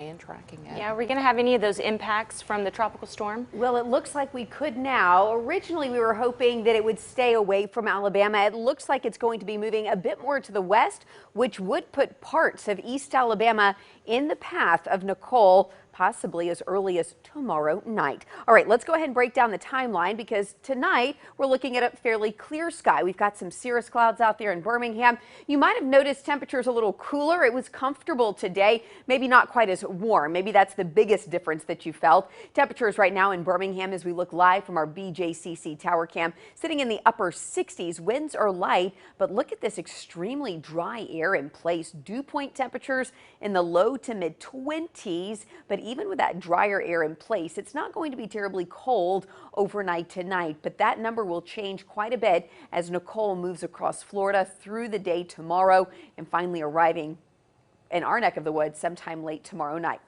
And tracking it. Yeah, are we going to have any of those impacts from the tropical storm? Well, it looks like we could now. Originally, we were hoping that it would stay away from Alabama. It looks like it's going to be moving a bit more to the west, which would put parts of East Alabama in the path of Nicole, possibly as early as tomorrow night. All right, let's go ahead and break down the timeline because tonight we're looking at a fairly clear sky. We've got some cirrus clouds out there in Birmingham. You might have noticed temperatures a little cooler. It was comfortable today, maybe not quite as warm. Maybe that's the biggest difference that you felt. Temperatures right now in Birmingham as we look live from our BJCC tower cam sitting in the upper 60s. Winds are light, but look at this extremely dry air in place. Dew point temperatures in the low to mid 20s, but even with that drier air in place, it's not going to be terribly cold overnight tonight, but that number will change quite a bit as Nicole moves across Florida through the day tomorrow and finally arriving in our neck of the woods sometime late tomorrow night.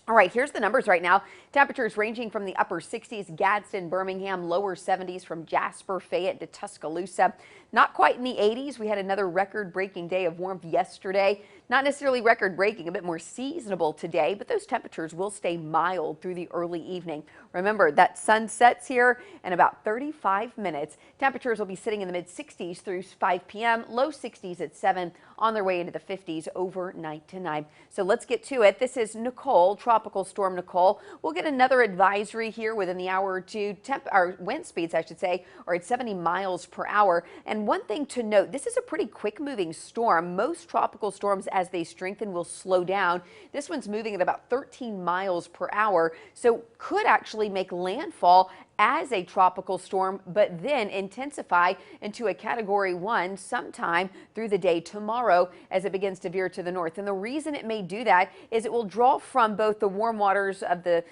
All right, here's the numbers right now. Temperatures ranging from the upper 60s, Gadsden, Birmingham, lower 70s from Jasper, Fayette to Tuscaloosa. Not quite in the 80s. We had another record-breaking day of warmth yesterday. Not necessarily record-breaking, a bit more seasonable today, but those temperatures will stay mild through the early evening. Remember, that sun sets here in about 35 minutes. Temperatures will be sitting in the mid-60s through 5 p.m., low 60s at 7, on their way into the 50s overnight tonight. So let's get to it. This is Nicole, Tropical Storm Nicole. We'll get another advisory here within the hour or two. Our wind speeds, I should say, are at 70 miles per hour. And one thing to note, this is a pretty quick moving storm. Most tropical storms, as they strengthen, will slow down. This one's moving at about 13 miles per hour, so could actually make landfall as a tropical storm, but then intensify into a Category 1 sometime through the day tomorrow as it begins to veer to the north. And the reason it may do that is it will draw from both the warm waters of the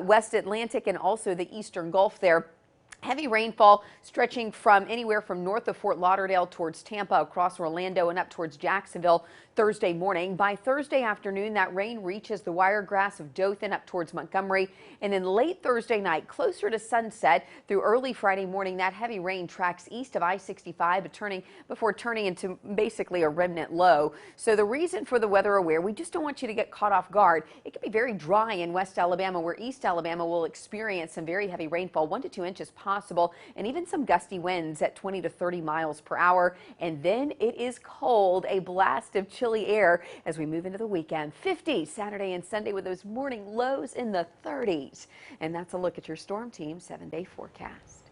West Atlantic and also the Eastern Gulf there. Heavy rainfall stretching from anywhere from north of Fort Lauderdale towards Tampa, across Orlando and up towards Jacksonville Thursday morning. By Thursday afternoon, that rain reaches the Wiregrass of Dothan up towards Montgomery. And then late Thursday night, closer to sunset through early Friday morning, that heavy rain tracks east of I-65 before turning into basically a remnant low. So the reason for the weather aware, we just don't want you to get caught off guard. It can be very dry in West Alabama, where East Alabama will experience some very heavy rainfall, 1 to 2 inches possible, and even some gusty winds at 20 to 30 miles per hour. And then it is cold, a blast of chilly air as we move into the weekend. 50 Saturday and Sunday with those morning lows in the 30s. And that's a look at your Storm Team 7-day forecast.